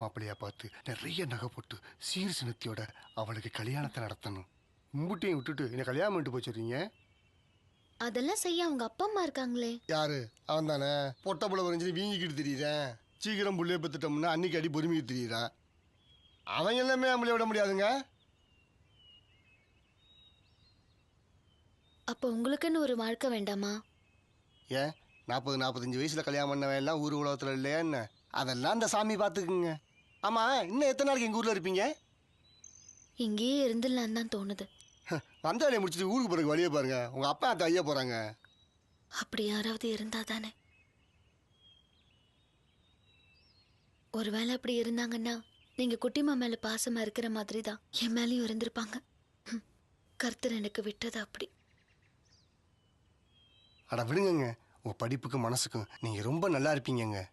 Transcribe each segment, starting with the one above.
மாப்பிள்ளையா பார்த்து நிறைய நகை போட்டு சீர் சினத்தியோட அவளுக்கு கல்யாணத்தை நடத்தணும். மும்புட்டையும் விட்டுட்டு என்ன கல்யாணம் பண்ணிட்டு போச்சுறீங்க. அதெல்லாம் செய்ய அவங்க அப்பா அம்மா இருக்காங்களே. யாரு? அவன் தானே பொட்ட புள்ள வரைஞ்சி வீங்கிக்கிட்டு திரியிறேன். சீக்கிரம் புள்ளைய பத்துட்டோம்னா அன்னைக்கு அடி பொறுமைக்கு திரியிறான். அவங்க எல்லாமே நம்மளே விட முடியாதுங்க. அப்போ உங்களுக்குன்னு ஒரு வாழ்க்கை வேண்டாமா? ஏன் 40-45 வயசுல கல்யாணம் பண்ணவன் எல்லாம் ஊர் உலகத்துல இல்லையா என்ன? அதெல்லாம் அந்த சாமி பார்த்துக்குங்க. ஆமா, இன்னும் எத்தனை நாளைக்கு எங்க ஊர்ல இருப்பீங்க? இங்கேயே இருந்துடலாம் தான் தோணுது. வந்த வேலையை முடிச்சுட்டு ஊருக்கு போறதுக்கு வழியே பாருங்க. உங்க அப்பா அத்தை ஐயா போறாங்க. அப்படி யாராவது இருந்தா தானே. ஒருவேளை அப்படி இருந்தாங்கன்னா நீங்க குட்டிமா மேல பாசமா இருக்கிற மாதிரி தான் என் மேலேயும் இருந்திருப்பாங்க. கர்த்தர் எனக்கு விட்டது அப்படி. அட விடுங்க, உங்க படிப்புக்கும் மனசுக்கும் நீங்க ரொம்ப நல்லா இருப்பீங்க.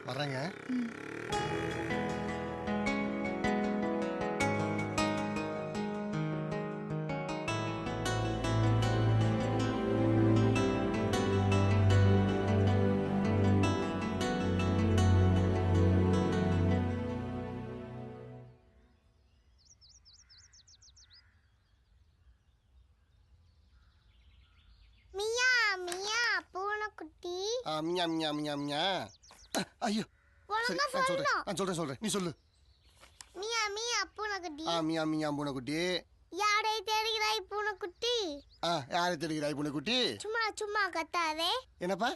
வர்றேங்க. மியா மியா பூனைக்குட்டி. மியா மியா மியா மியா. ஐயோ, சரி, சொல்றேன். நீ சொல்லு. மியா மியா பூனைக்குட்டி. மியா மியா பூனைக்குட்டி. யாரை தேடுகிறாய் பூனைக்குட்டி? யாரை தேடுகிறாய் பூனைக்குட்டி? சும்மா சும்மா கத்தாதே. என்னப்பா?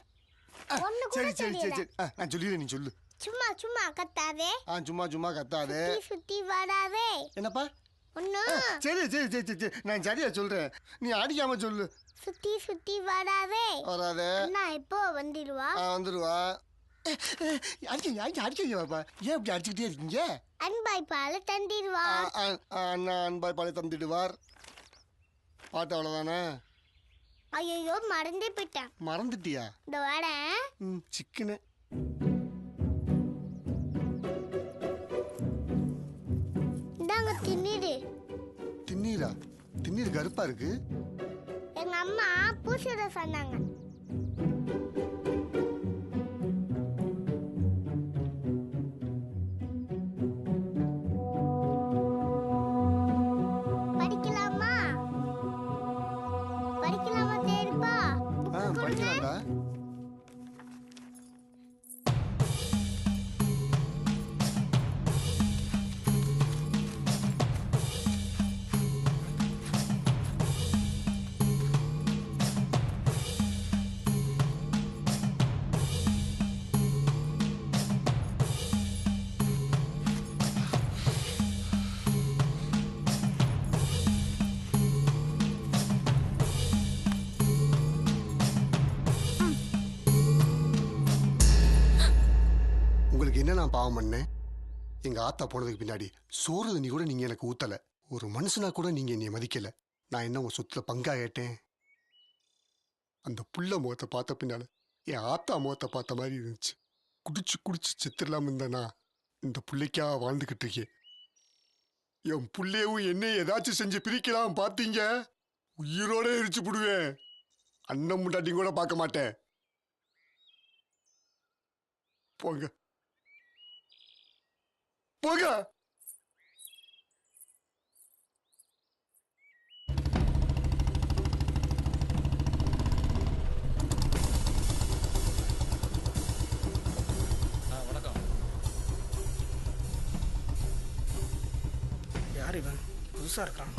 ஒண்ணு கூட சரி தெரியல. நான் சொல்லிடுறேன், நீ சொல்லு. சும்மா சும்மா கத்தாதே. சும்மா சும்மா கத்தாதே. சுத்தி சுத்தி வராதே. என்னப்பா? ஒண்ணு. சரி, நான் சரியா சொல்றேன், நீ அடிக்காம சொல்லு. சுத்தி சுத்தி வராதே. வராதே. அண்ணா இப்போ வந்துடுவா. வந்துடுவா. அடிக்கீங்க பாப்பா, ஏன் இப்படி அடிச்சுக்கிட்டே இருக்கீங்க? அன்பாய் பால தந்திடுவா. அண்ணா அன்பாய் பாலை தந்துடுவார். பாட்டு அவ்வளவுதானே? ஐயோ மறந்தே போயிட்டேன். மறந்துட்டியா? இந்த வாடேன். சிக்கனு. இந்தாங்க தின்னிடு. திண்ணீரா? திண்ணீர் கருப்பா இருக்கு. எங்க அம்மா பூசிட சொன்னாங்க. படிக்கலாமா? படிக்கலாமா தேர்ப்பா? படிக்கலாம்டா. என்ன நான் பாவம் பண்ணேன்? எங்க ஆத்தா போனதுக்கு பின்னாடி சோறு தண்ணி கூட நீங்க எனக்கு ஊத்தல. ஒரு மனுஷனா கூட நீங்க என்னைய மதிக்கல. நான் என்ன உன் சொத்துல பங்கா கேட்டேன்? அந்த புள்ள முகத்தை பார்த்த பின்னால என் ஆத்தா முகத்தை பார்த்த மாதிரி இருந்துச்சு. குடிச்சு செத்துடலாம் இருந்தேனா இந்த புள்ளைக்கா வாழ்ந்துகிட்டு இருக்கேன். என் புள்ளையவும் என்ன ஏதாச்சும் செஞ்சு பிரிக்கலாம் பார்த்தீங்க, உயிரோட எரிச்சு போடுவேன். அண்ணன் முண்டாட்டி கூட பார்க்க மாட்டேன். போங்க போங்க. வணக்கம். யார் இவன்? புதுசா இருக்கான்.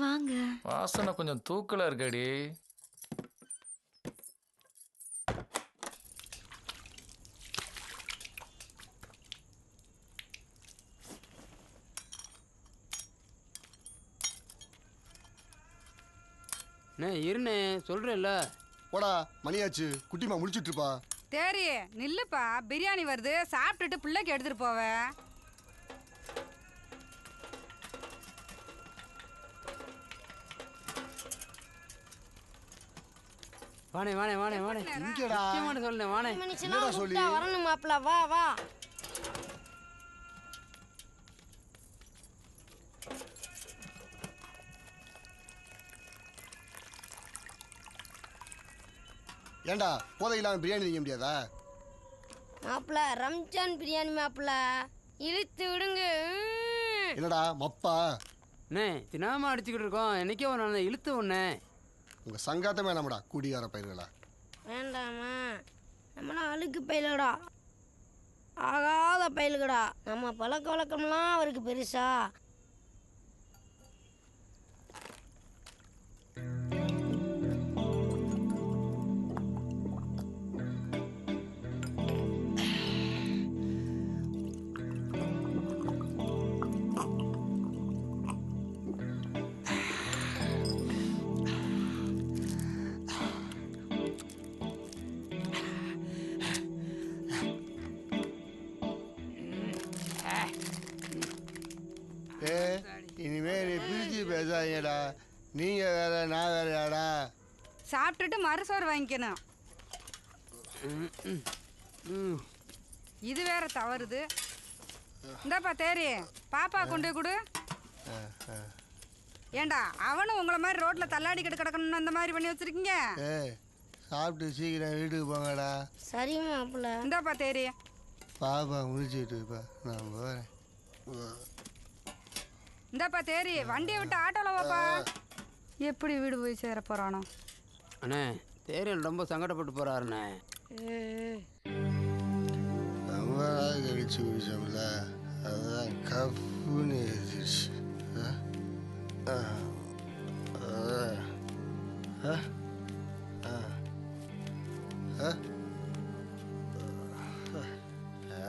வாங்க. வாசனை கொஞ்சம் தூக்கலா இருக்கடி. இருண்ணே சொல்றேன்ல. போடா, மணியாச்சு. குட்டிமா முடிச்சிட்டு இருப்பா. தேரி நில்லுப்பா, பிரியாணி வருது, சாப்பிட்டுட்டு பிள்ளைக்கு எடுத்துட்டு போவ. வாணே வாணே வாணே வாணே இங்கடா முக்கியமான சொல்லுண்ணே வாணே. என்னடா சொல்லி வரணும் மாப்பிள்ள வா வா. ஏண்டா போதை இல்லாம பிரியாணி திங்க முடியாதா? மாப்பிள்ள ரம்ஜான் பிரியாணி மாப்பிள்ள இழுத்து விடுங்க. என்னடா மப்பா அண்ணே தினாம அடிச்சுக்கிட்டு இருக்கோம். என்னைக்கே ஒரு நாள் இழுத்து ஒண்ணே. உங்க சங்காத்தமே நம்மடா கூடியார பயிர்களா. வேண்டாமா, நம்மளாம் அழுக்கு பயிலுகடா, ஆகாத பயிலுகடா. நம்ம பழக்க வழக்கம்லாம் அவருக்கு பெருசா. இனிமே நீ பிரிச்சு பேசாதீங்கடா. நீங்க வேற நான் வேறயாடா. சாப்பிட்டுட்டு மறுசோறு வாங்கிக்கணும். இது வேற தவறுது. இந்தாப்பா தேரி பாப்பா கொண்டு போய் கொடு. ஏண்டா அவனும் உங்களை மாதிரி ரோட்ல தள்ளாடிக்கிட்டு கிடக்கணும்னு அந்த மாதிரி பண்ணி வச்சிருக்கீங்க. சாப்பிட்டு சீக்கிரம் வீட்டுக்கு போங்கடா. சரி மாப்பிள்ள. இந்தாப்பா தேரி. பாப்பா முடிச்சுட்டு இருப்பா, நான் போறேன். இந்தாப்பா தேரி வண்டியை விட்டு ஆட்டோல வாப்பா. எப்படி வீடு போய் சேர போறானோ. அண்ணே தேரியன் ரொம்ப சங்கடப்பட்டு போறாருண்ணே. ரொம்ப நாள் கழிச்சு குடிச்சோம்ல, அதுதான் கப்புன்னு எழுதிருச்சு.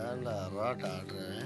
ஏன்டா ரோட்டை ஆடுறேன்?